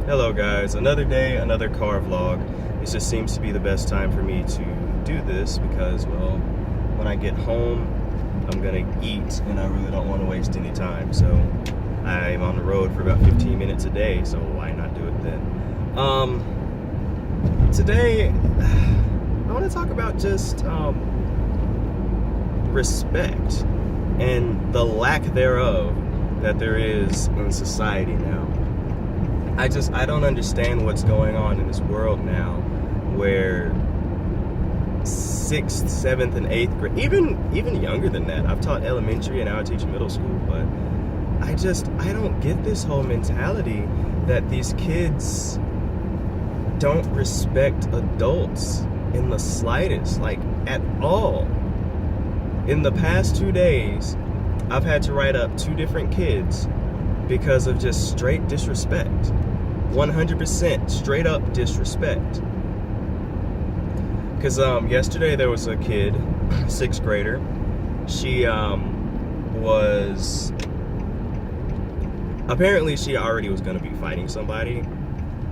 Hello guys, another day, another car vlog. It just seems to be the best time for me to do this because, well, when I get home, I'm gonna eat and I really don't want to waste any time. So I'm on the road for about 15 minutes a day, so why not do it then? Today, I want to talk about just respect and the lack thereof that there is in society now. I don't understand what's going on in this world now where 6th, 7th, and 8th grade, even younger than that. I've taught elementary and now I teach middle school, but I don't get this whole mentality that these kids don't respect adults in the slightest, like at all. In the past 2 days, I've had to write up 2 different kids because of just straight disrespect. 100% straight up disrespect. Because yesterday there was a kid, 6th grader. She was, apparently she already was going to be fighting somebody,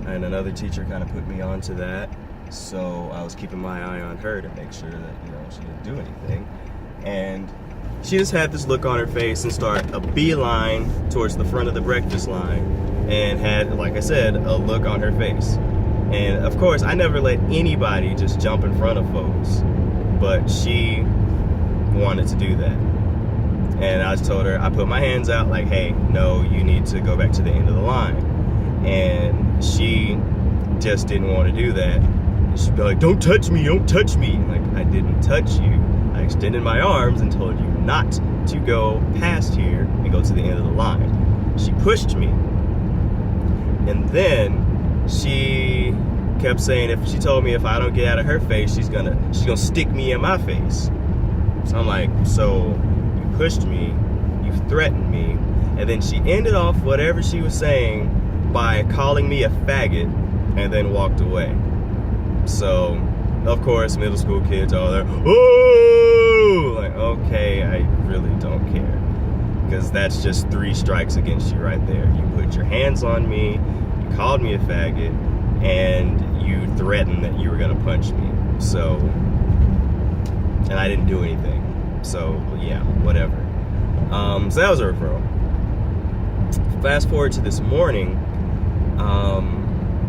and another teacher kind of put me onto that. So I was keeping my eye on her to make sure that, she didn't do anything. And she just had this look on her face and start a beeline towards the front of the breakfast line and had, like I said, a look on her face. And of course, I never let anybody just jump in front of folks, but she wanted to do that. And I just told her, I put my hands out like, hey, no, you need to go back to the end of the line. And she just didn't want to do that. She'd be like, don't touch me, don't touch me. Like, I didn't touch you. I extended my arms and told you not to go past here and go to the end of the line. She pushed me. And then she kept saying, she told me if I don't get out of her face, she's gonna stick me in my face. So I'm like, so you pushed me, you threatened me, and then she ended off whatever she was saying by calling me a faggot and then walked away. So, of course, middle school kids are there, oh, like, okay, I really don't care. Because that's just 3 strikes against you right there. You put your hands on me, you called me a faggot, and you threatened that you were gonna punch me. So, and I didn't do anything. So, yeah, whatever. So that was a referral. Fast forward to this morning,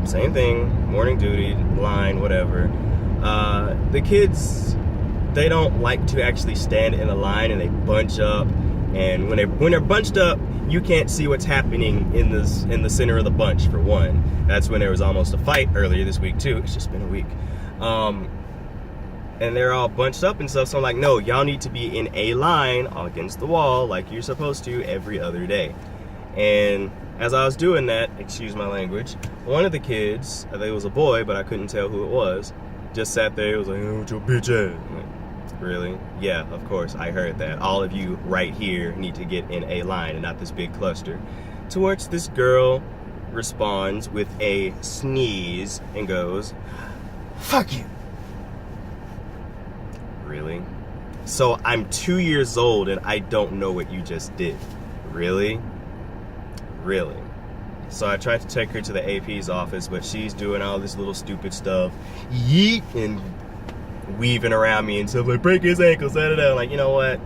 same thing, morning duty, line, whatever. The kids, they don't like to actually stand in a line, and they bunch up. And when they're bunched up, you can't see what's happening in the center of the bunch, for one. That's when there was almost a fight earlier this week too. It's just been a week. And they're all bunched up and stuff. So I'm like, no, y'all need to be in a line against the wall like you're supposed to every other day. And as I was doing that, excuse my language, one of the kids, I think it was a boy, but I couldn't tell who it was, just sat there. He was like, oh, with your bitch ass. I'm like, really? Yeah, of course, I heard that. All of you right here need to get in a line and not this big cluster. To which this girl responds with a sneeze and goes, fuck you. Really? So I'm 2 years old and I don't know what you just did. Really? Really? So I tried to take her to the AP's office, but she's doing all this little stupid stuff. Yeet! And weaving around me and stuff like, break his ankles, da-da-da. Like, you know what?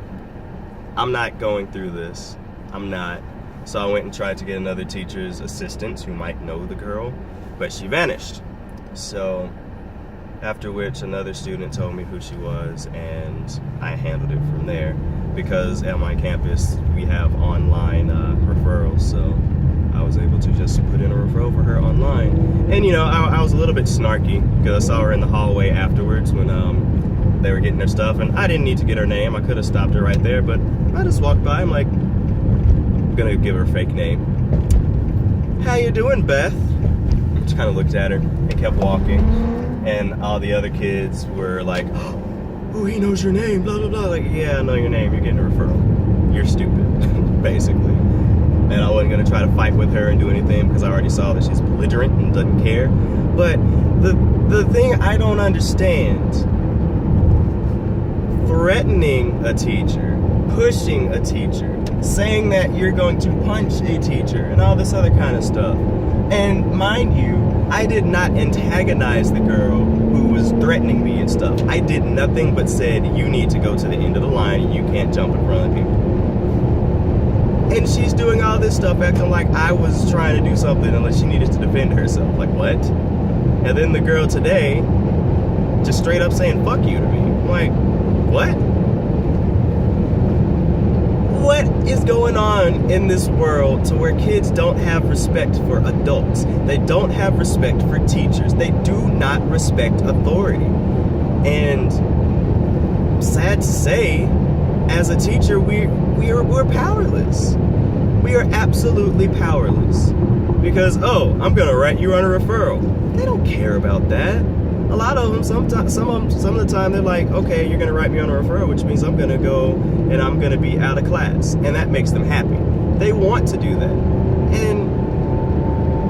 I'm not going through this. I'm not. So I went and tried to get another teacher's assistant who might know the girl, but she vanished. So after which another student told me who she was, and I handled it from there, because at my campus we have online referrals. So I was able to just put in a referral for her online. And I was a little bit snarky because I saw her in the hallway afterwards when they were getting their stuff, and I didn't need to get her name. I could have stopped her right there, but I just walked by. I'm like, I'm gonna give her a fake name. How you doing, Beth? Just kind of looked at her and kept walking, and all the other kids were like, oh, he knows your name, blah blah blah. Like, yeah, I know your name, you're getting a referral. You're stupid, basically. And I wasn't gonna try to fight with her and do anything because I already saw that she's belligerent and doesn't care. But the thing I don't understand, threatening a teacher, pushing a teacher, saying that you're going to punch a teacher, and all this other kind of stuff. And mind you, I did not antagonize the girl who was threatening me and stuff. I did nothing but said, you need to go to the end of the line and you can't jump in front of people. And she's doing all this stuff acting like I was trying to do something unless she needed to defend herself. Like, what? And then the girl today just straight up saying, fuck you to me. I'm like, what? What is going on in this world to where kids don't have respect for adults? They don't have respect for teachers. They do not respect authority. And sad to say, as a teacher, we're powerless. We are absolutely powerless. Because, oh, I'm gonna write you on a referral. They don't care about that. A lot of them, some of the time, they're like, okay, you're gonna write me on a referral, which means I'm gonna go and I'm gonna be out of class, and that makes them happy. They want to do that. And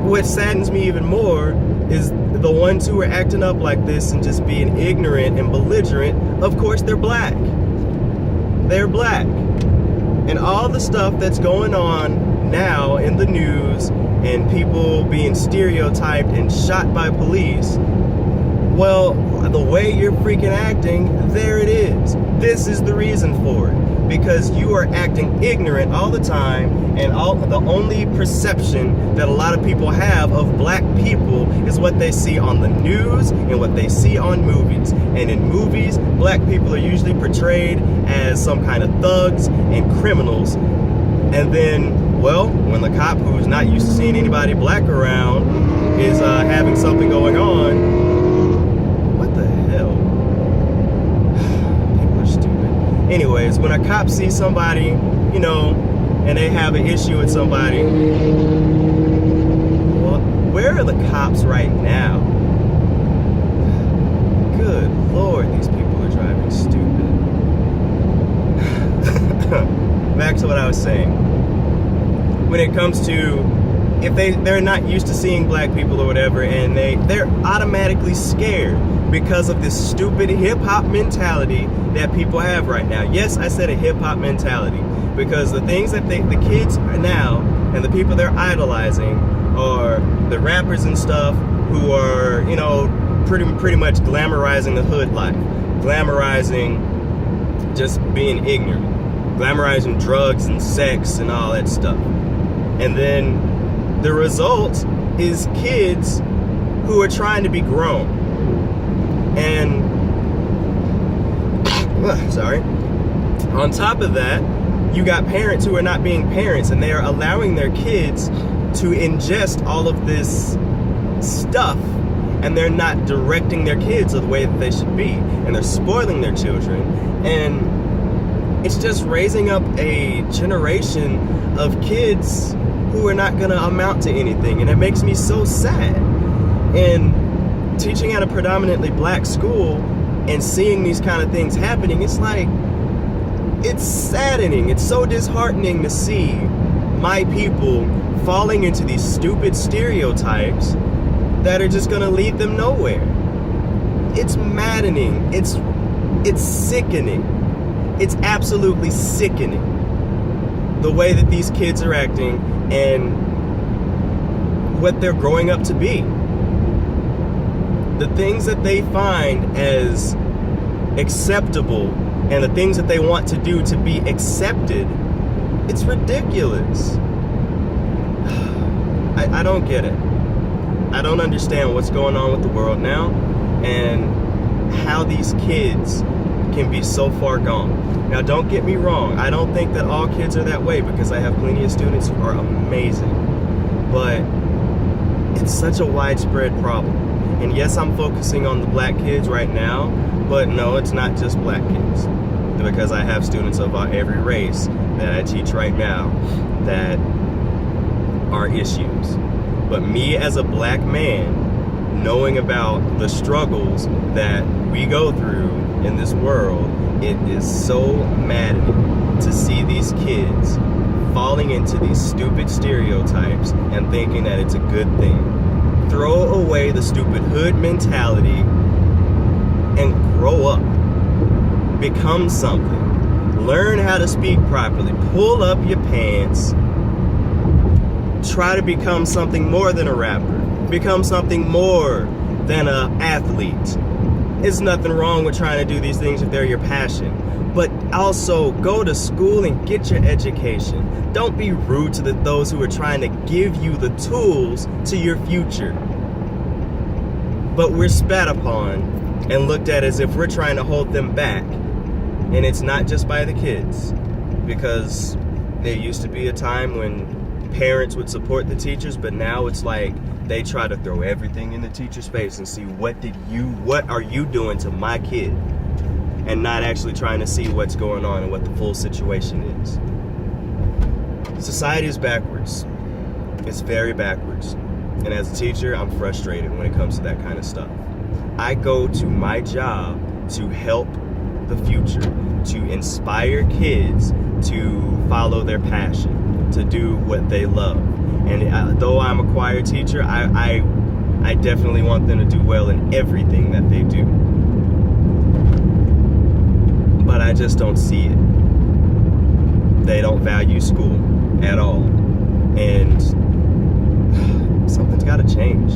what saddens me even more is the ones who are acting up like this and just being ignorant and belligerent. Of course, they're black. They're black. And all the stuff that's going on now in the news and people being stereotyped and shot by police, well, the way you're freaking acting, there it is. This is the reason for it. Because you are acting ignorant all the time, and the only perception that a lot of people have of black people is what they see on the news and what they see on movies. And in movies, black people are usually portrayed as some kind of thugs and criminals. And then, well, when the cop who's not used to seeing anybody black around is having something going on, anyways, when a cop sees somebody, you know, and they have an issue with somebody, well, where are the cops right now? Good Lord, these people are driving stupid. Back to what I was saying. When it comes to, if they're not used to seeing black people or whatever, and they're automatically scared because of this stupid hip-hop mentality that people have right now. Yes, I said a hip-hop mentality, because the things that the kids now and the people they're idolizing are the rappers and stuff who are, you know, pretty much glamorizing the hood life, glamorizing just being ignorant, glamorizing drugs and sex and all that stuff. And then the result is kids who are trying to be grown. And, sorry, on top of that, you got parents who are not being parents, and they are allowing their kids to ingest all of this stuff, and they're not directing their kids the way that they should be, and they're spoiling their children. And it's just raising up a generation of kids who are not going to amount to anything, and it makes me so sad. And teaching at a predominantly black school and seeing these kind of things happening, it's like, it's saddening. It's so disheartening to see my people falling into these stupid stereotypes that are just gonna lead them nowhere. It's maddening. It's sickening. It's absolutely sickening the way that these kids are acting and what they're growing up to be. The things that they find as acceptable and the things that they want to do to be accepted, it's ridiculous. I don't get it. I don't understand what's going on with the world now and how these kids can be so far gone. Now, don't get me wrong. I don't think that all kids are that way, because I have plenty of students who are amazing. But it's such a widespread problem. And yes, I'm focusing on the black kids right now, but no, it's not just black kids. Because I have students of every race that I teach right now that are issues. But me as a black man, knowing about the struggles that we go through in this world, it is so maddening to see these kids falling into these stupid stereotypes and thinking that it's a good thing. Throw away the stupid hood mentality and grow up. Become something. Learn how to speak properly. Pull up your pants. Try to become something more than a rapper. Become something more than an athlete. There's nothing wrong with trying to do these things if they're your passion. But also go to school and get your education. Don't be rude to those who are trying to give you the tools to your future. But we're spat upon and looked at as if we're trying to hold them back. And it's not just by the kids. Because there used to be a time when parents would support the teachers, but now it's like they try to throw everything in the teacher's face and see what are you doing to my kid, and not actually trying to see what's going on and what the full situation is. Society is backwards. It's very backwards. And as a teacher, I'm frustrated when it comes to that kind of stuff. I go to my job to help the future, to inspire kids to follow their passion, to do what they love. And though I'm a choir teacher, I definitely want them to do well in everything that they do. But I just don't see it. They don't value school at all. And something's got to change.